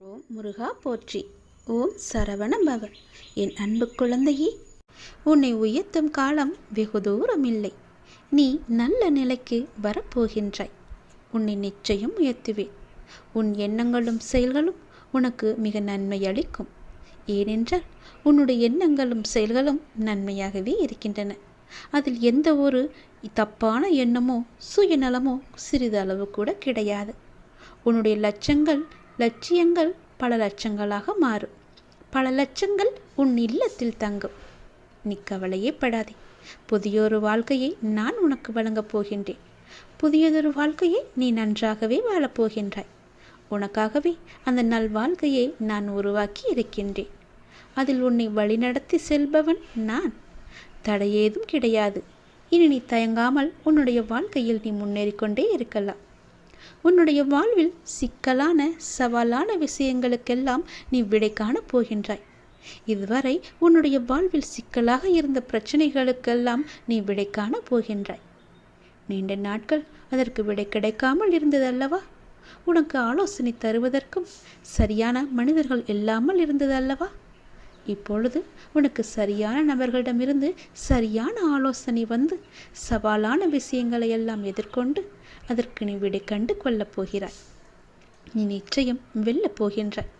ஓம் முருகா போற்றி. ஓம் சரவண பவ. என் அன்பு குழந்தையே, உன்னை உயர்த்தும் காலம் வெகு தூரம் இல்லை. நீ நல்ல நிலைக்கு வரப்போகின்றாய். உன்னை நிச்சயம் உயர்த்துவேன். உன் எண்ணங்களும் செயல்களும் உனக்கு மிக நன்மை அளிக்கும். ஏனென்றால் உன்னுடைய எண்ணங்களும் செயல்களும் நன்மையாகவே இருக்கின்றன. அதில் எந்த ஒரு தப்பான எண்ணமோ சுயநலமோ சிறிதளவு கூட கிடையாது. உன்னுடைய லட்சியங்கள் பல லட்சங்களாக மாறும். பல லட்சங்கள் உன் இல்லத்தில் தங்கும். நீ கவலையே படாதே. புதியொரு வாழ்க்கையை நான் உனக்கு வழங்கப் போகின்றேன். புதியதொரு வாழ்க்கையை நீ நன்றாகவே வாழப்போகின்றாய். உனக்காகவே அந்த நல் வாழ்க்கையை நான் உருவாக்கி இருக்கின்றேன். அதில் உன்னை வழிநடத்தி செல்பவன் நான். தடையேதும் கிடையாது. இனி நீ தயங்காமல் உன்னுடைய வாழ்க்கையில் நீ முன்னேறிக்கொண்டே இருக்கலாம். உன்னுடைய வாழ்வில் சிக்கலான சவாலான விஷயங்களுக்கெல்லாம் நீ விடை காணப் போகின்றாய். இதுவரை உன்னுடைய வாழ்வில் சிக்கலாக இருந்த பிரச்சனைகளுக்கெல்லாம் நீ விடை காணப் போகின்றாய். நீண்ட நாட்கள் அதற்கு விடை கிடைக்காமல் இருந்ததல்லவா? உனக்கு ஆலோசனை தருவதற்கும் சரியான மனிதர்கள் இல்லாமல் இருந்ததல்லவா? இப்பொழுது உனக்கு சரியான நபர்களிடமிருந்து சரியான ஆலோசனை வந்து சவாலான விஷயங்களை எல்லாம் எதிர்கொண்டு அதற்கு நீ விடை கண்டு கொள்ளப் போகிறாய். நீ நிச்சயம் வெல்லப் போகின்றாய்.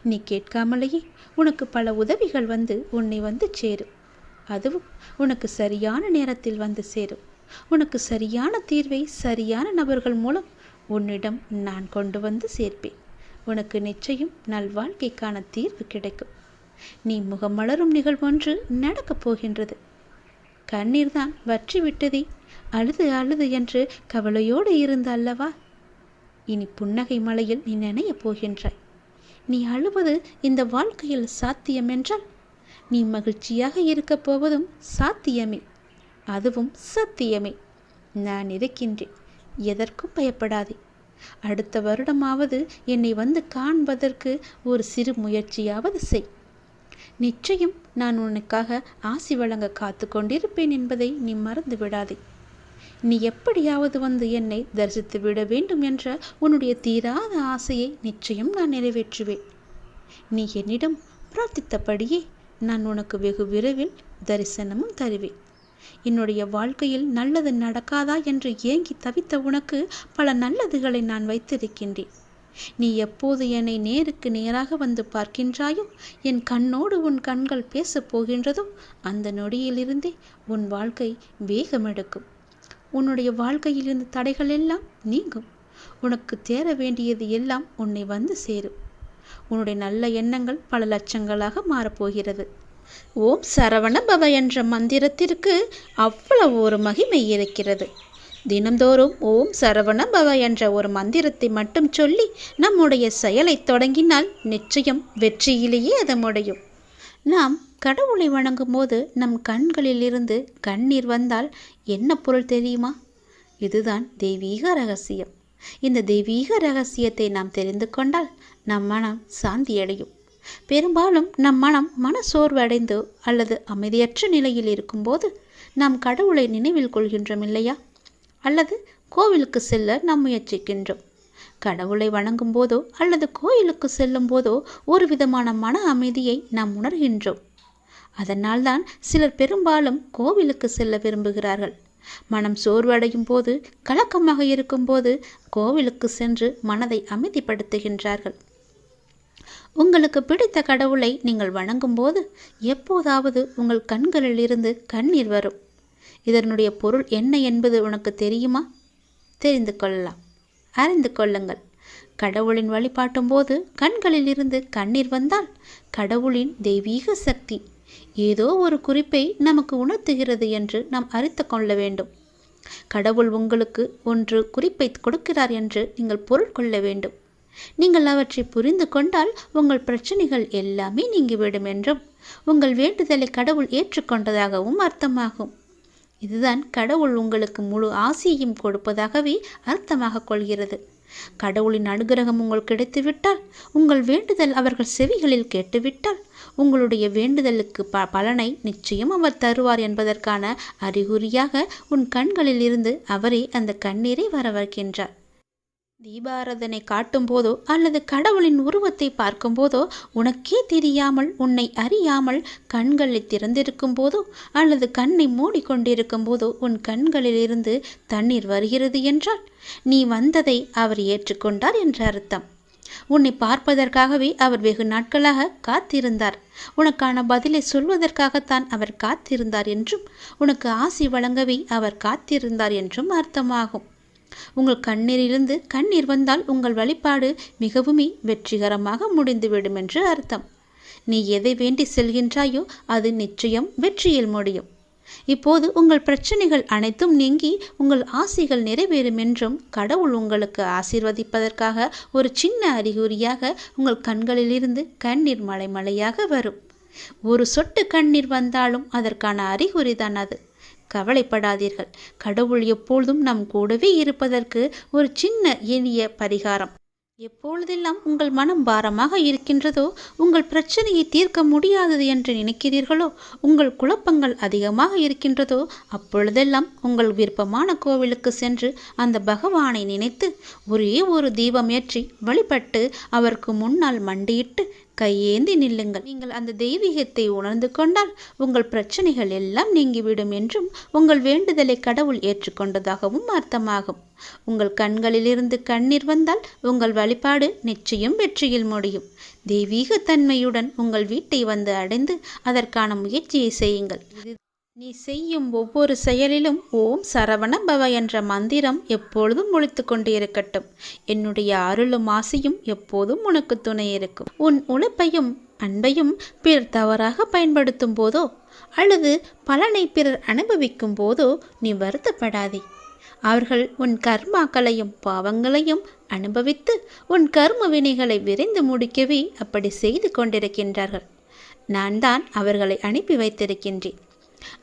நீ கேட்காமலேயே உனக்கு பல உதவிகள் வந்து உன்னை வந்து சேரும். அதுவும் உனக்கு சரியான நேரத்தில் வந்து சேரும். உனக்கு சரியான தீர்வை சரியான நபர்கள் மூலம் உன்னிடம் நான் கொண்டு வந்து சேர்ப்பேன். உனக்கு நிச்சயம் நல்வாழ்க்கைக்கான தீர்வு கிடைக்கும். நீ முகமலரும் நிகழ்வொன்று நடக்கப் போகின்றது. கண்ணீர் தான் வற்றி விட்டதே, அழுது அழுது என்று கவலையோடு இருந்த அல்லவா? இனி புன்னகை மலையில் நீ நினையப் போகின்றாய். நீ அழுவது இந்த வாழ்க்கையில் சாத்தியம் என்றால் நீ மகிழ்ச்சியாக இருக்கப் போவதும் சாத்தியமே. அதுவும் சத்தியமே. நான் இருக்கின்றேன். எதற்கும் பயப்படாதே. அடுத்த வருடமாவது என்னை வந்து காண்பதற்கு ஒரு சிறு முயற்சியாவது செய். நிச்சயம் நான் உனக்காக ஆசி வழங்க காத்து கொண்டிருப்பேன் என்பதை நீ மறந்து விடாதே. நீ எப்படியாவது வந்து என்னை தரிசித்து விட வேண்டும் என்ற உன்னுடைய தீராத ஆசையை நிச்சயம் நான் நிறைவேற்றுவேன். நீ என்னிடம் பிரார்த்தித்தபடியே நான் உனக்கு வெகு விரைவில் தரிசனமும் தருவேன். என்னுடைய வாழ்க்கையில் நல்லது நடக்காதா என்று ஏங்கி தவித்த உனக்கு பல நல்லதுகளை நான் வைத்திருக்கின்றேன். நீ எப்போது என்னை நேருக்கு நேராக வந்து பார்க்கின்றாயோ, என் கண்ணோடு உன் கண்கள் பேசப் போகின்றதோ, அந்த நொடியிலிருந்தே உன் வாழ்க்கை வேகமெடுக்கும். உன்னுடைய வாழ்க்கையிலிருந்து தடைகள் எல்லாம் நீங்கும். உனக்கு தேர வேண்டியது எல்லாம் உன்னை வந்து சேரும். உன்னுடைய நல்ல எண்ணங்கள் பல லட்சங்களாக மாறப்போகிறது. ஓம் சரவண பவ என்ற மந்திரத்திற்கு அவ்வளவு ஒரு மகிமை இருக்கிறது. தினந்தோறும் ஓம் சரவண பவ என்ற ஒரு மந்திரத்தை மட்டும் சொல்லி நம்முடைய செயலை தொடங்கினால் நிச்சயம் வெற்றியிலேயே அது முடியும். நாம் கடவுளை வணங்கும் போது நம் கண்களில் இருந்து கண்ணீர் வந்தால் என்ன பொருள் தெரியுமா? இதுதான் தெய்வீக ரகசியம். இந்த தெய்வீக ரகசியத்தை நாம் தெரிந்து கொண்டால் நம் மனம் சாந்தியடையும். பெரும்பாலும் நம் மன சோர்வு அடைந்து அல்லது அமைதியற்ற நிலையில் இருக்கும்போது நாம் கடவுளை நினைவில் கொள்கின்றோம் இல்லையா? அல்லது கோவிலுக்கு செல்ல நாம் முயற்சிக்கின்றோம். கடவுளை வணங்கும் போதோ அல்லது கோயிலுக்கு செல்லும் போதோ ஒரு விதமான மன அமைதியை நாம் உணர்கின்றோம். அதனால்தான் சிலர் பெரும்பாலும் கோவிலுக்கு செல்ல விரும்புகிறார்கள். மனம் சோர்வடையும் போது, கலக்கமாக இருக்கும்போது கோவிலுக்கு சென்று மனதை அமைதிப்படுத்துகின்றார்கள். உங்களுக்கு பிடித்த கடவுளை நீங்கள் வணங்கும் போது எப்போதாவது உங்கள் கண்களில் இருந்து கண்ணீர் வரும். இதனுடைய பொருள் என்ன என்பது உனக்கு தெரியுமா? தெரிந்து கொள்ளலாம். அறிந்து கொள்ளுங்கள். கடவுளின் வழிபாட்டும் போது கண்களில் இருந்து கண்ணீர் வந்தால் கடவுளின் தெய்வீக சக்தி ஏதோ ஒரு குறிப்பை நமக்கு உணர்த்துகிறது என்று நாம் அறிந்து கொள்ள வேண்டும். கடவுள் உங்களுக்கு ஒன்று குறிப்பை கொடுக்கிறார் என்று நீங்கள் பொருள் கொள்ள வேண்டும். நீங்கள் அவற்றை புரிந்து கொண்டால் உங்கள் பிரச்சனைகள் எல்லாமே நீங்கிவிடும் என்றும் உங்கள் வேண்டுதலை கடவுள் ஏற்றுக்கொண்டதாகவும் அர்த்தமாகும். இதுதான் கடவுள் உங்களுக்கு முழு ஆசியையும் கொடுப்பதாகவே அர்த்தமாக கொள்கிறது. கடவுளின் அனுகிரகம் உங்களுக்கு கிடைத்துவிட்டால், உங்கள் வேண்டுதல் அவர்கள் செவிகளில் கேட்டுவிட்டால், உங்களுடைய வேண்டுதலுக்கு பலனை நிச்சயம் அவர் தருவார் என்பதற்கான அறிகுறியாக உன் கண்களில் இருந்து அவரே அந்த கண்ணீரை வர வைக்கின்றார். தீபாராதனை காட்டும் போதோ அல்லது கடவுளின் உருவத்தை பார்க்கும்போதோ உனக்கே தெரியாமல் உன்னை அறியாமல் கண்களில் திறந்திருக்கும் போதோ அல்லது கண்ணை மூடிக்கொண்டிருக்கும் போதோ உன் கண்களிலிருந்து தண்ணீர் வருகிறது என்றால் நீ வந்ததை அவர் ஏற்றுக்கொண்டார் என்ற அர்த்தம். உன்னை பார்ப்பதற்காகவே அவர் வெகு நாட்களாக காத்திருந்தார். உனக்கான பதிலை சொல்வதற்காகத்தான் அவர் காத்திருந்தார் என்றும் உனக்கு ஆசி வழங்கவே அவர் காத்திருந்தார் என்றும் அர்த்தமாகும். உங்கள் கண்ணீரிலிருந்து கண்ணீர் வந்தால் உங்கள் வழிபாடு மிகவுமே வெற்றிகரமாக முடிந்துவிடும் என்று அர்த்தம். நீ எதை வேண்டி செல்கின்றாயோ அது நிச்சயம் வெற்றியில் முடியும். இப்போது உங்கள் பிரச்சனைகள் அனைத்தும் நீங்கி உங்கள் ஆசைகள் நிறைவேறும் என்றும் கடவுள் உங்களுக்கு ஆசீர்வதிப்பதற்காக ஒரு சின்ன அறிகுறியாக உங்கள் கண்களிலிருந்து கண்ணீர் மலை மலையாக வரும். ஒரு சொட்டு கண்ணீர் வந்தாலும் அதற்கான அறிகுறிதான் அது. கவலைப்படாதீர்கள். கடவுள் எப்பொழுதும் நம் கூடவே இருப்பதற்கு ஒரு சின்ன எளிய பரிகாரம். எப்பொழுதெல்லாம் உங்கள் மனம் பாரமாக இருக்கின்றதோ, உங்கள் பிரச்சனையை தீர்க்க முடியாதது என்று நினைக்கிறீர்களோ, உங்கள் குழப்பங்கள் அதிகமாக இருக்கின்றதோ, அப்பொழுதெல்லாம் உங்கள் விருப்பமான கோவிலுக்கு சென்று அந்த பகவானை நினைத்து ஒரே ஒரு தீபம் ஏற்றி வழிபட்டு அவருக்கு முன்னால் மண்டியிட்டு கையேந்தி நில்லுங்கள். நீங்கள் அந்த தெய்வீகத்தை உணர்ந்து கொண்டால் உங்கள் பிரச்சனைகள் எல்லாம் நீங்கிவிடும் என்றும் உங்கள் வேண்டுதலை கடவுள் ஏற்றுக்கொண்டதாகவும் அர்த்தமாகும். உங்கள் கண்களிலிருந்து கண்ணீர் வந்தால் உங்கள் வழிபாடு நிச்சயம் வெற்றியில் முடியும். தெய்வீக தன்மையுடன் உங்கள் வீட்டை வந்து அடைந்து அதற்கான முயற்சியை செய்யுங்கள். நீ செய்யும் ஒவ்வொரு செயலிலும் ஓம் சரவண பவ என்ற மந்திரம் எப்பொழுதும் ஒலித்து கொண்டே இருக்கட்டும். என்னுடைய அருளும் ஆசையும் எப்போதும் உனக்கு துணை இருக்கும். உன் உழைப்பையும் அன்பையும் பிறர் தவறாக பயன்படுத்தும் போதோ அல்லது பலனை பிறர் அனுபவிக்கும் போதோ நீ வருத்தப்படாதே. அவர்கள் உன் கர்மாக்களையும் பாவங்களையும் அனுபவித்து உன் கர்ம வினைகளை விரைந்து முடிக்கவே அப்படி செய்து கொண்டிருக்கின்றார்கள். நான் தான் அவர்களை அனுப்பி வைத்திருக்கின்றேன்.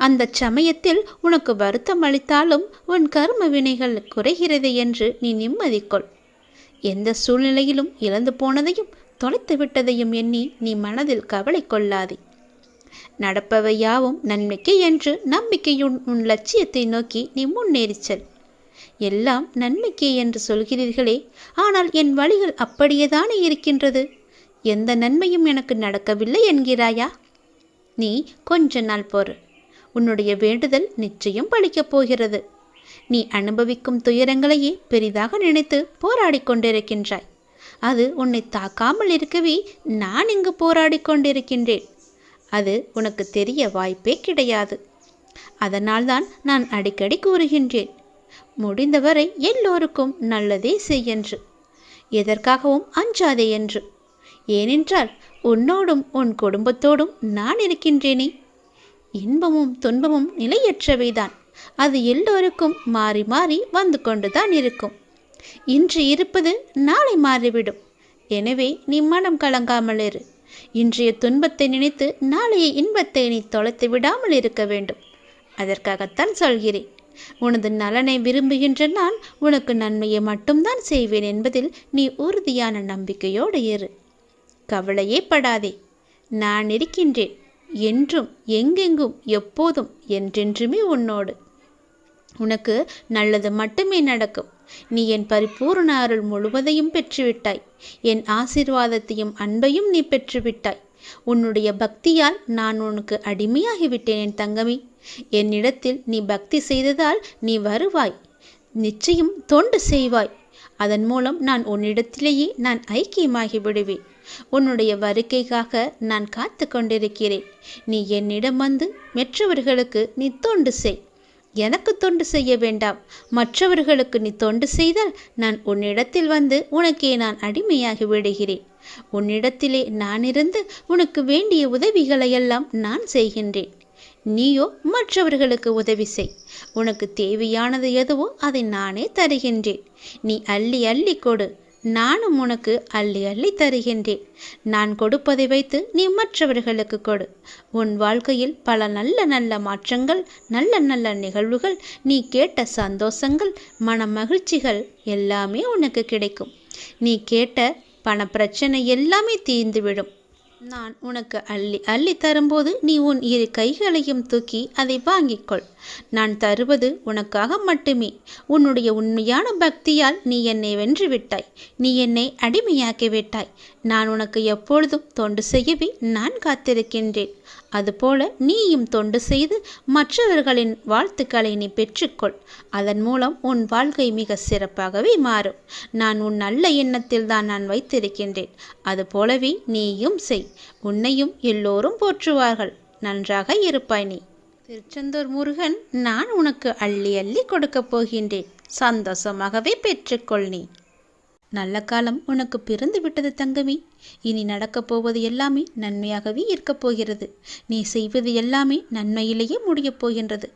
அந்த சமயத்தில் உனக்கு வருத்தம் அளித்தாலும் உன் கர்ம வினைகள் குறைகிறது என்று நீ நிம்மதி கொள். எந்த சூழ்நிலையிலும் இழந்து போனதையும் தொலைத்து விட்டதையும் எண்ணி நீ மனதில் கவலை கொள்ளாதே. நடப்பவை யாவும் நன்மைக்கு என்று நம்பிக்கையுன் உன் லட்சியத்தை நோக்கி நீ முன்னேறிச்சல். எல்லாம் நன்மைக்கே என்று சொல்கிறீர்களே, ஆனால் என் வழிகள் அப்படியேதானே இருக்கின்றது. எந்த நன்மையும் எனக்கு நடக்கவில்லை என்கிறாயா? நீ கொஞ்ச நாள் பொறு. உன்னுடைய வேண்டுதல் நிச்சயம் பலிக்கப் போகிறது. நீ அனுபவிக்கும் துயரங்களையே பெரிதாக நினைத்து போராடி கொண்டிருக்கின்றாய். அது உன்னை தாக்காமல் இருக்கவே நான் இங்கு போராடி கொண்டிருக்கின்றேன். அது உனக்கு தெரிய வாய்ப்பே கிடையாது. அதனால்தான் நான் அடிக்கடி கூறுகின்றேன், முடிந்தவரை எல்லோருக்கும் நல்லதே செய்யென்று, எதற்காகவும் அஞ்சாதே என்று. ஏனென்றால் உன்னோடும் உன் குடும்பத்தோடும் நான் இருக்கின்றேனே. இன்பமும் துன்பமும் நிலையற்றவைதான். அது எல்லோருக்கும் மாறி மாறி வந்து கொண்டுதான் இருக்கும். இன்று இருப்பது நாளை மாறிவிடும். எனவே நீ மனம் கலங்காமல் இரு. இன்றைய துன்பத்தை நினைத்து நாளைய இன்பத்தை நீ தொலைத்து விடாமல் இருக்க வேண்டும். அதற்காகத்தான் சொல்கிறேன். உனது நலனை விரும்புகின்ற நான் உனக்கு நன்மையை மட்டும்தான் செய்வேன் என்பதில் நீ உறுதியான நம்பிக்கையோடு இரு. கவலையே படாதே. நான் இருக்கின்றேன். என்றும் எங்கெங்கும் எப்போதும் என்றென்றுமே உன்னோடு. உனக்கு நல்லது மட்டுமே நடக்கும். நீ என் பரிபூர்ண அருள் முழுவதையும் பெற்றுவிட்டாய். என் ஆசீர்வாதத்தையும் அன்பையும் நீ பெற்றுவிட்டாய். உன்னுடைய பக்தியால் நான் உனக்கு அடிமையாகிவிட்டேன் என் தங்கமே. என்னிடத்தில் நீ பக்தி செய்ததால் நீ வருவாய். நிச்சயம் தொண்டு செய்வாய். அதன் மூலம் நான் உன்னிடத்திலேயே நான் ஐக்கியமாகி விடுவேன். உன்னுடைய வருகைக்காக நான் காத்து கொண்டிருக்கிறேன். நீ என்னிடம் வந்து மற்றவர்களுக்கு நீ தொண்டு செய். எனக்கு தொண்டு செய்ய வேண்டாம். மற்றவர்களுக்கு நீ தொண்டு செய்தால் நான் உன்னிடத்தில் வந்து உனக்கே நான் அடிமையாகி விடுகிறேன். உன்னிடத்திலே நான் இருந்து உனக்கு வேண்டிய உதவிகளையெல்லாம் நான் செய்கின்றேன். நீயோ மற்றவர்களுக்கு உதவி செய். உனக்கு தேவையானது எதுவோ அதை நானே தருகின்றேன். நீ அள்ளி அள்ளி கொடு. நானும் உனக்கு அள்ளி அள்ளி தருகின்றேன். நான் கொடுப்பதை வைத்து நீ மற்றவர்களுக்கு கொடு. உன் வாழ்க்கையில் பல நல்ல நல்ல மாற்றங்கள், நல்ல நல்ல நிகழ்வுகள், நீ கேட்ட சந்தோஷங்கள், மன மகிழ்ச்சிகள் எல்லாமே உனக்கு கிடைக்கும். நீ கேட்ட பண பிரச்சனை எல்லாமே தீர்ந்துவிடும். நான் உனக்கு அள்ளி அள்ளி தரும்போது நீ உன் இரு கைகளையும் தூக்கி அதை வாங்கிக்கொள். நான் தருவது உனக்காக மட்டுமே. உன்னுடைய உண்மையான பக்தியால் நீ என்னை வென்று விட்டாய். நீ என்னை அடிமையாக்கி விட்டாய். நான் உனக்கு எப்பொழுதும் தொண்டு செய்யவே நான் காத்திருக்கின்றேன். அதுபோல நீயும் தொண்டு செய்து மற்றவர்களின் வாழ்த்துக்களை நீ பெற்றுக்கொள். அதன் மூலம் உன் வாழ்க்கை மிக சிறப்பாகவே மாறும். நான் உன் நல்ல எண்ணத்தில் தான் நான் வைத்திருக்கின்றேன். அதுபோலவே நீயும் செய். உன்னையும் எல்லோரும் போற்றுவார்கள். நன்றாக இருப்பாய் நீ. திருச்செந்தூர் முருகன் நான் உனக்கு அள்ளி அள்ளி கொடுக்கப் போகின்றேன். சந்தோஷமாகவே பெற்றுக்கொள் நீ. நல்ல காலம் உனக்கு பிறந்து விட்டது தங்கமே. இனி நடக்கப் போவது எல்லாமே நன்மையாகவே இருக்கப் போகிறது. நீ செய்வது எல்லாமே நன்மையிலேயே முடியப் போகின்றது.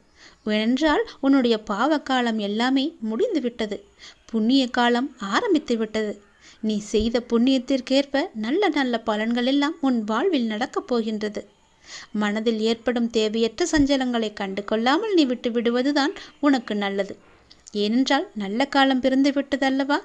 ஏனென்றால் உன்னுடைய பாவ காலம் எல்லாமே முடிந்து விட்டது. புண்ணிய காலம் ஆரம்பித்து விட்டது. நீ செய்த புண்ணியத்திற்கேற்ப நல்ல நல்ல பலன்கள் எல்லாம் உன் வாழ்வில் நடக்கப் போகின்றது. மனதில் ஏற்படும் தேவையற்ற சஞ்சலங்களை கண்டு கொள்ளாமல் நீ விட்டு விடுவதுதான் உனக்கு நல்லது. ஏனென்றால் நல்ல காலம் பிறந்து விட்டதல்லவா?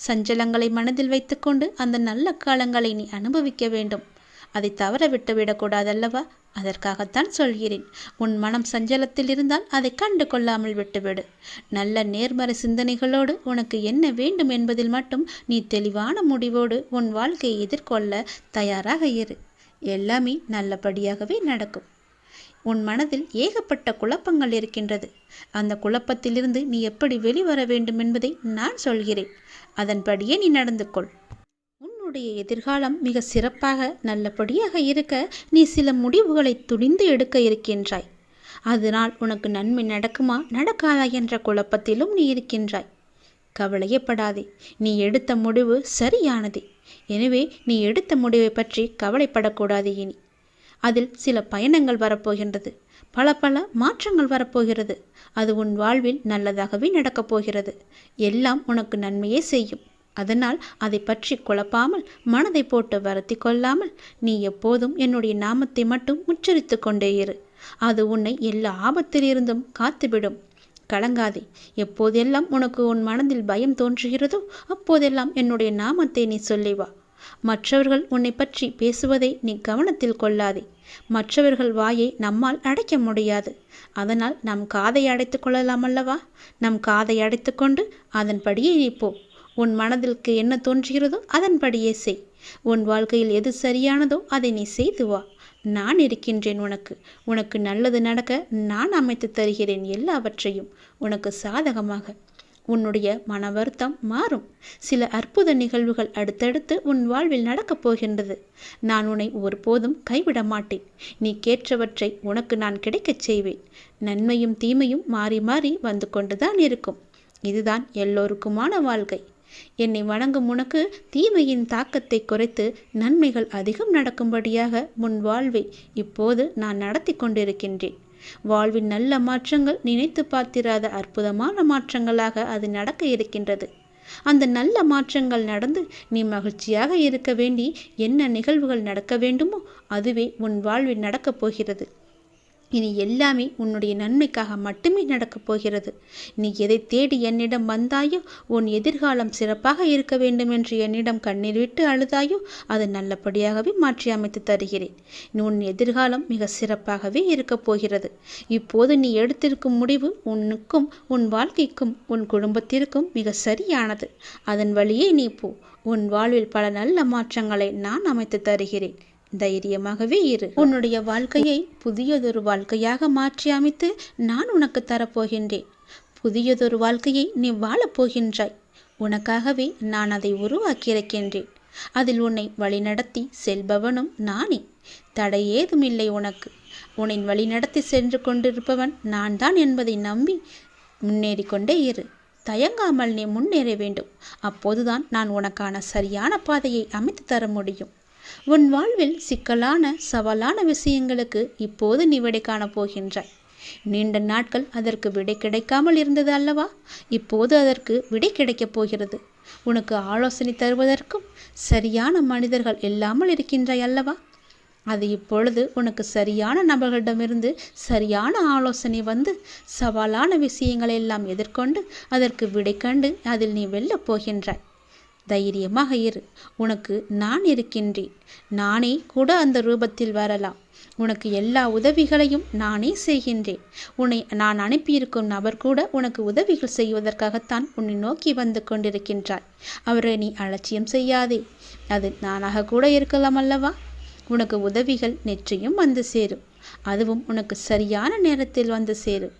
சஞ்சலங்களை மனதில் வைத்துக்கொண்டு அந்த நல்ல காலங்களை நீ அனுபவிக்க வேண்டும். அதை தவற விட்டு விடக்கூடாதல்லவா? அதற்காகத்தான் சொல்கிறேன். உன் மனம் சஞ்சலத்தில் இருந்தால் அதை கண்டு கொள்ளாமல் விட்டுவிடு. நல்ல நேர்மறை சிந்தனைகளோடு உனக்கு என்ன வேண்டும் என்பதில் மட்டும் நீ தெளிவான முடிவோடு உன் வாழ்க்கையை எதிர்கொள்ள தயாராக இரு. எல்லாமே நல்லபடியாகவே நடக்கும். உன் மனதில் ஏகப்பட்ட குழப்பங்கள் இருக்கின்றது. அந்த குழப்பத்திலிருந்து நீ எப்படி வெளிவர வேண்டும் என்பதை நான் சொல்கிறேன். அதன்படியே நீ நடந்து கொள். உன்னுடைய எதிர்காலம் மிக சிறப்பாக நல்லபடியாக இருக்க நீ சில முடிவுகளை துணிந்து எடுக்க இருக்கின்றாய். அதனால் உனக்கு நன்மை நடக்குமா நடக்காதா என்ற குழப்பத்திலும் நீ இருக்கின்றாய். கவலையப்படாதே. நீ எடுத்த முடிவு சரியானது. எனவே நீ எடுத்த முடிவை பற்றி கவலைப்படக்கூடாது. இனி அதில் சில பயணங்கள் வரப்போகின்றது. பல பல மாற்றங்கள் வரப்போகிறது. அது உன் வாழ்வில் நல்லதாகவே நடக்கப் போகிறது. எல்லாம் உனக்கு நன்மையே செய்யும். அதனால் அதை பற்றி குழப்பாமல் மனதை போட்டு வருத்தி கொள்ளாமல் நீ எப்போதும் என்னுடைய நாமத்தை மட்டும் உச்சரித்து கொண்டே இரு. அது உன்னை எல்லா ஆபத்திலிருந்தும் காத்துவிடும். கலங்காதே. எப்போதெல்லாம் உனக்கு உன் மனதில் பயம் தோன்றுகிறதோ அப்போதெல்லாம் என்னுடைய நாமத்தை நீ சொல்லி வா. மற்றவர்கள் உன்னை பற்றி பேசுவதை நீ கவனத்தில் கொள்ளாதே. மற்றவர்கள் வாயை நம்மால் அடைக்க முடியாது. அதனால் நம் காதை அடைத்து கொள்ளலாம் அல்லவா? நம் காதை அடைத்து கொண்டு அதன்படியே நீ போ. உன் மனதிற்கு என்ன தோன்றுகிறதோ அதன்படியே செய். உன் வாழ்க்கையில் எது சரியானதோ அதை நீ செய்து வா. நான் இருக்கின்றேன் உனக்கு. உனக்கு நல்லது நடக்க நான் அமைத்து தருகிறேன் எல்லாவற்றையும் உனக்கு சாதகமாக. உன்னுடைய மன வருத்தம் மாறும். சில அற்புத நிகழ்வுகள் அடுத்தடுத்து உன் வாழ்வில் நடக்கப் போகின்றது. நான் உன்னை ஒருபோதும் கைவிட மாட்டேன். நீ கேட்டவற்றை உனக்கு நான் கிடைக்கச் செய்வேன். நன்மையும் தீமையும் மாறி மாறி வந்து கொண்டுதான் இருக்கும். இதுதான் எல்லோருக்குமான வாழ்க்கை. என்னை வணங்கும் உனக்கு தீமையின் தாக்கத்தை குறைத்து நன்மைகள் அதிகம் நடக்கும்படியாக முன் வாழ்வை இப்போது நான் நடத்தி கொண்டிருக்கின்றேன். வாழ்வின் நல்ல மாற்றங்கள் நினைத்து பார்த்திராத அற்புதமான மாற்றங்களாக அது நடக்க இருக்கின்றது. அந்த நல்ல மாற்றங்கள் நடந்து நீ மகிழ்ச்சியாக இருக்க வேண்டி என்ன நிகழ்வுகள் நடக்க வேண்டுமோ அதுவே உன் வாழ்வில் நடக்கப் போகிறது. இனி எல்லாமே உன்னுடைய நன்மைக்காக மட்டுமே நடக்கப் போகிறது. நீ எதை தேடி என்னிடம் வந்தாயோ, உன் எதிர்காலம் சிறப்பாக இருக்க வேண்டும் என்று என்னிடம் கண்ணீர் விட்டு அழுதாயோ, அது நல்லபடியாகவே மாற்றி அமைத்து தருகிறேன். உன் எதிர்காலம் மிக சிறப்பாகவே இருக்கப் போகிறது. இப்போது நீ எடுத்திருக்கும் முடிவு உன்னுக்கும் உன் வாழ்க்கைக்கும் உன் குடும்பத்திற்கும் மிக சரியானது. அதன் வழியே நீ போ. உன் வாழ்வில் பல நல்ல மாற்றங்களை நான் அமைத்து தருகிறேன். தைரியமாகவே இரு. உன்னுடைய வாழ்க்கையை புதியதொரு வாழ்க்கையாக மாற்றி அமைத்து நான் உனக்கு தரப்போகின்றேன். புதியதொரு வாழ்க்கையை நீ வாழப்போகின்றாய். உனக்காகவே நான் அதை உருவாக்கியிருக்கின்றேன். அதில் உன்னை வழிநடத்தி செல்பவனும் நானே. தடை ஏதுமில்லை உனக்கு. உன்னை வழிநடத்தி சென்று கொண்டிருப்பவன் நான் தான் என்பதை நம்பி முன்னேறி கொண்டே இரு. தயங்காமல் நீ முன்னேற வேண்டும். அப்போதுதான் நான் உனக்கான சரியான பாதையை அமைத்து தர முடியும். உன் வாழ்வில் சிக்கலான சவாலான விஷயங்களுக்கு இப்போது நீ விடை காணப் போகின்றாய். நீண்ட நாட்கள் அதற்கு விடை கிடைக்காமல் இருந்தது அல்லவா? இப்போது அதற்கு விடை கிடைக்கப் போகிறது. உனக்கு ஆலோசனை தருவதற்கும் சரியான மனிதர்கள் இல்லாமல் இருக்கின்றாய் அல்லவா? அது இப்பொழுது உனக்கு சரியான நபர்களிடமிருந்து சரியான ஆலோசனை வந்து சவாலான விஷயங்களை எல்லாம் எதிர்கொண்டு அதற்கு விடை கண்டு அதில் நீ வெல்லப் போகின்றாய். தைரியமாக இரு. உனக்கு நான் இருக்கின்றேன். நானே கூட அந்த ரூபத்தில் வரலாம். உனக்கு எல்லா உதவிகளையும் நானே செய்கின்றேன். உன்னை நான் அனுப்பியிருக்கும் நபர் கூட உனக்கு உதவிகள் செய்வதற்காகத்தான் உன்னை நோக்கி வந்து கொண்டிருக்கின்றார். அவரை நீ அலட்சியம் செய்யாதே. அது நானாக கூட இருக்கலாம் அல்லவா? உனக்கு உதவிகள் நிச்சயம் வந்து சேரும். அதுவும் உனக்கு சரியான நேரத்தில் வந்து சேரும்.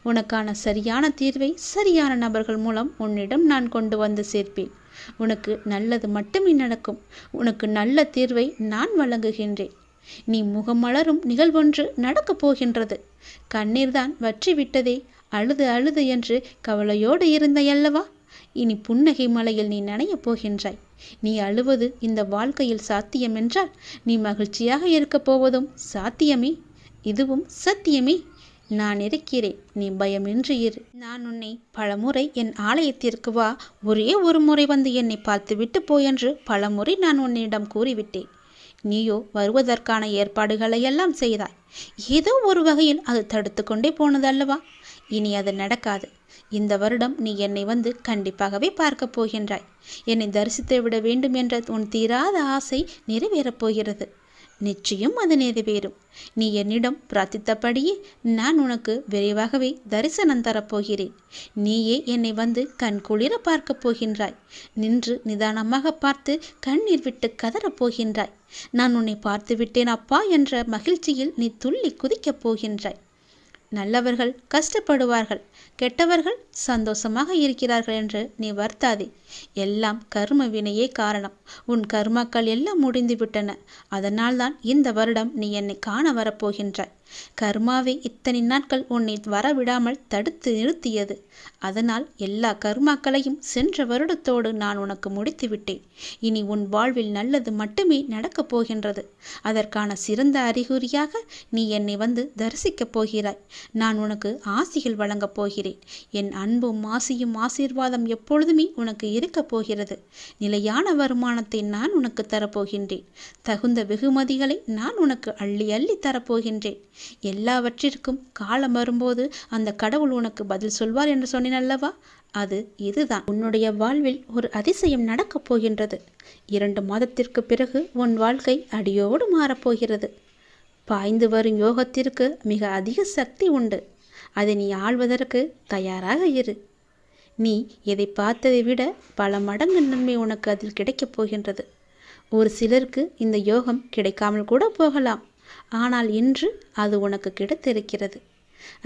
உனக்கான சரியான தீர்வை சரியான நபர்கள் மூலம் உன்னிடம் நான் கொண்டு வந்து சேர்ப்பேன். உனக்கு நல்லது மட்டுமே நடக்கும். உனக்கு நல்ல தீர்வை நான் வழங்குகின்றேன். நீ முகமலரும் நிகழ்வொன்று நடக்கப் போகின்றது. கண்ணீர்தான் வற்றி விட்டதே, அழுது அழுது என்று கவலையோடு இருந்தையல்லவா? இனி புன்னகை மலையில் நீ நனையப் போகின்றாய். நீ அழுவது இந்த வாழ்க்கையில் சாத்தியம் என்றால் நீ மகிழ்ச்சியாக இருக்கப் போவதும் சாத்தியமே. இதுவும் சத்தியமே. நான் இருக்கிறேன். நீ பயமின்றி இரு. நான் உன்னை பலமுறை என் ஆலயத்திற்கு வா, ஒரே ஒரு முறை வந்து என்னை பார்த்துவிட்டு போயென்று பலமுறை நான் உன்னிடம் கூறிவிட்டேன். நீயோ வருவதற்கான ஏற்பாடுகளையெல்லாம் செய்தாய். ஏதோ ஒரு வகையில் அது தடுத்து கொண்டே போனதல்லவா? இனி அது நடக்காது. இந்த வருடம் நீ என்னை வந்து கண்டிப்பாகவே பார்க்கப் போகின்றாய். என்னை தரிசித்து விட வேண்டும் என்ற உன் தீராத ஆசை நிறைவேறப் போகிறது. நிச்சயம் அது நிறைவேறும். நீ என்னிடம் பிரார்த்தித்தபடியே நான் உனக்கு விரைவாகவே தரிசனம் தரப்போகிறேன். நீயே என்னை வந்து கண் குளிர பார்க்கப் போகின்றாய். நின்று நிதானமாக பார்த்து கண்ணீர் விட்டு கதறப் போகின்றாய். நான் உன்னை பார்த்து விட்டேன் அப்பா என்ற மகிழ்ச்சியில் நீ துள்ளி குதிக்கப் போகின்றாய். நல்லவர்கள் கஷ்டப்படுவார்கள், கெட்டவர்கள் சந்தோஷமாக இருக்கிறார்கள் என்று நீ வருத்தாதே. எல்லாம் கர்ம வினையே காரணம். உன் கர்மாக்கள் எல்லாம் முடிந்து விட்டன. அதனால்தான் இந்த வருடம் நீ என்னை காண வரப்போகின்றாய். கர்மாவை இத்தனை நாட்கள் உன்னை வரவிடாமல் தடுத்து நிறுத்தியது. அதனால் எல்லா கர்மாக்களையும் சென்ற வருடத்தோடு நான் உனக்கு முடித்து விட்டேன். இனி உன் வாழ்வில் நல்லது மட்டுமே நடக்கப் போகின்றது. அதற்கான சிறந்த அறிகுறியாக நீ என்னை வந்து தரிசிக்கப் போகிறாய். நான் உனக்கு ஆசிகள் வழங்கப் போகிறேன். என் அன்பும் ஆசியும் ஆசீர்வாதம் எப்பொழுதுமே உனக்கு இருக்கப் போகிறது. நிலையான வருமானத்தை நான் உனக்கு தரப்போகின்றேன். தகுந்த வெகுமதிகளை நான் உனக்கு அள்ளி அள்ளி தரப்போகின்றேன். எல்லாவற்றிற்கும் காலம் வரும்போது அந்த கடவுள் உனக்கு பதில் சொல்வார் என்று சொன்னேன் அல்லவா? அது இதுதான். உன்னுடைய வாழ்வில் ஒரு அதிசயம் நடக்கப் போகின்றது. 2 மாதத்திற்கு பிறகு உன் வாழ்க்கை அடியோடு மாறப்போகிறது. பாய்ந்து வரும் யோகத்திற்கு மிக அதிக சக்தி உண்டு. அதை நீ ஆள்வதற்கு தயாராக இரு. நீ எதை பார்த்ததை விட பல மடங்கு நன்மை உனக்கு அதில் கிடைக்கப் போகின்றது. ஒரு சிலருக்கு இந்த யோகம் கிடைக்காமல் கூட போகலாம். ஆனால் இன்று அது உனக்கு கிடைத்திருக்கிறது.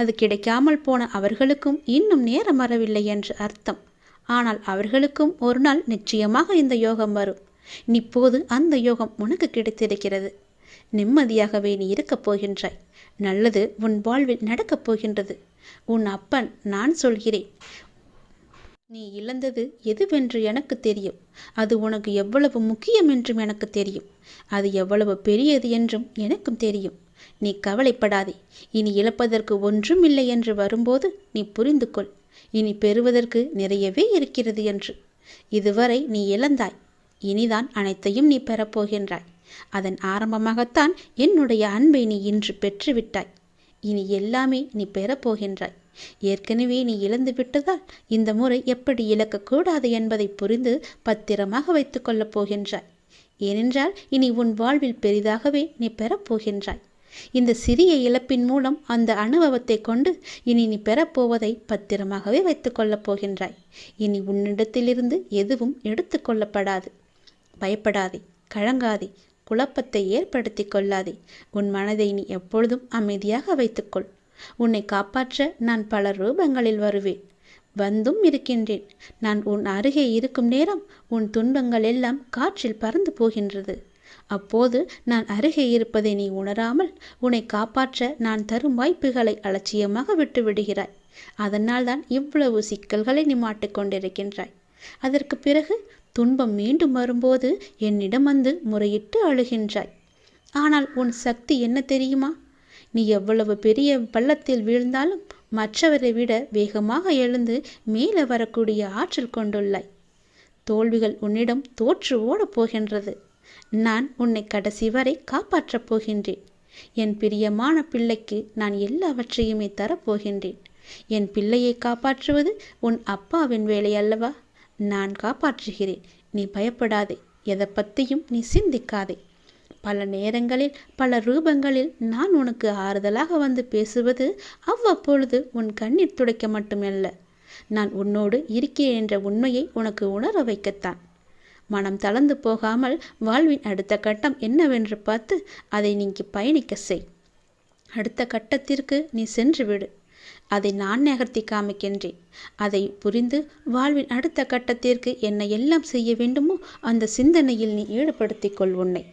அது கிடைக்காமல் போன அவர்களுக்கும் இன்னும் நேரம் வரவில்லை என்று அர்த்தம். ஆனால் அவர்களுக்கும் ஒரு நாள் நிச்சயமாக இந்த யோகம் வரும். இப்போது அந்த யோகம் உனக்கு கிடைத்திருக்கிறது. நிம்மதியாகவே நீ இருக்கப் போகின்றாய். நல்லது உன் வாழ்வில் நடக்கப் போகின்றது. உன் அப்பன் நான் சொல்கிறேன். நீ இழந்தது எதுவென்று எனக்கு தெரியும். அது உனக்கு எவ்வளவு முக்கியம் என்றும் எனக்கு தெரியும். அது எவ்வளவு பெரியது என்றும் எனக்கும் தெரியும். நீ கவலைப்படாதே. இனி இழப்பதற்கு ஒன்றும் இல்லை என்று வரும்போது நீ புரிந்து கொள். இனி பெறுவதற்கு நிறையவே இருக்கிறது என்று. இதுவரை நீ இழந்தாய். இனிதான் அனைத்தையும் நீ பெறப்போகின்றாய். அதன் ஆரம்பமாகத்தான் என்னுடைய அன்பை நீ இன்று பெற்றுவிட்டாய். இனி எல்லாமே நீ பெறப்போகின்றாய். ஏற்கனவே நீ இழந்து விட்டதால் இந்த முறை எப்படி இழக்கக்கூடாது என்பதை புரிந்து பத்திரமாக வைத்து கொள்ளப் போகின்றாய். ஏனென்றால் இனி உன் வாழ்வில் பெரிதாகவே நீ பெறப்போகின்றாய். இந்த சிறிய இழப்பின் மூலம் அந்த அனுபவத்தை கொண்டு இனி நீ பெறப்போவதை பத்திரமாகவே வைத்து கொள்ளப் போகின்றாய். இனி உன்னிடத்திலிருந்து எதுவும் எடுத்து கொள்ளப்படாது. பயப்படாதே, கலங்காதே, குழப்பத்தை ஏற்படுத்தி கொள்ளாதே. உன் மனதை நீ எப்பொழுதும் அமைதியாக வைத்துக்கொள். உன்னை காப்பாற்ற நான் பல ரூபங்களில் வருவேன். வந்தும் இருக்கின்றேன். நான் உன் அருகே இருக்கும் நேரம் உன் துன்பங்கள் எல்லாம் காற்றில் பறந்து போகின்றது. அப்போது நான் அருகே இருப்பதை நீ உணராமல் உன்னை காப்பாற்ற நான் தரும் வாய்ப்புகளை அலட்சியமாக விட்டு விடுகிறாய். அதனால்தான் இவ்வளவு சிக்கல்களை நீ மாட்டிக்கொண்டிருக்கின்றாய். அதற்கு பிறகு துன்பம் மீண்டும் வரும்போது என்னிடம் வந்து முறையிட்டு அழுகின்றாய். ஆனால் உன் சக்தி என்ன தெரியுமா? நீ எவ்வளவு பெரிய பள்ளத்தில் வீழ்ந்தாலும் மற்றவரை விட வேகமாக எழுந்து மேலே வரக்கூடிய ஆற்றல் கொண்டுள்ளாய். தோல்விகள் உன்னிடம் தோற்று ஓடப் போகின்றது. நான் உன்னை கடைசி வரை காப்பாற்றப் போகின்றேன். என் பிரியமான பிள்ளைக்கு நான் எல்லாவற்றையுமே தரப்போகின்றேன். என் பிள்ளையை காப்பாற்றுவது உன் அப்பாவின் வேலை அல்லவா? நான் காப்பாற்றுகிறேன். நீ பயப்படாதே, எதை பற்றியும் நீ சிந்திக்காதே. பல நேரங்களில் பல ரூபங்களில் நான் உனக்கு ஆறுதலாக வந்து பேசுவது அவ்வப்பொழுது உன் கண்ணீர் துடைக்க மட்டுமல்ல, நான் உன்னோடு இருக்கிறேன் என்ற உண்மையை உனக்கு உணர வைக்கத்தான். மனம் தளர்ந்து போகாமல் வாழ்வின் அடுத்த கட்டம் என்னவென்று பார்த்து அதை நீங்கி பயணிக்க செய். அடுத்த கட்டத்திற்கு நீ சென்று விடு. அதை நான் நகர்த்தி காமிக்கின்றேன். அதை புரிந்து வாழ்வின் அடுத்த கட்டத்திற்கு என்ன எல்லாம் செய்ய வேண்டுமோ அந்த சிந்தனையில் நீ ஈடுபடுத்திக் கொள் உன்னை.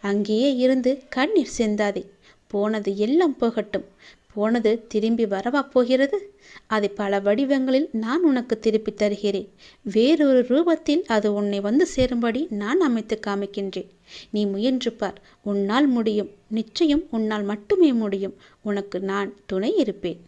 அங்கேயே இருந்து கண்ணீர் சிந்தாதே. போனது எல்லாம் போகட்டும். போனது திரும்பி வரவா போகிறது? அதை பல வடிவங்களில் நான் உனக்கு திருப்பி தருகிறேன். வேறொரு ரூபத்தில் அது உன்னை வந்து சேரும்படி நான் அமைத்து காமிக்கின்றேன். நீ முயன்று பார். உன்னால் முடியும். நிச்சயம் உன்னால் மட்டுமே முடியும். உனக்கு நான் துணை இருப்பேன்.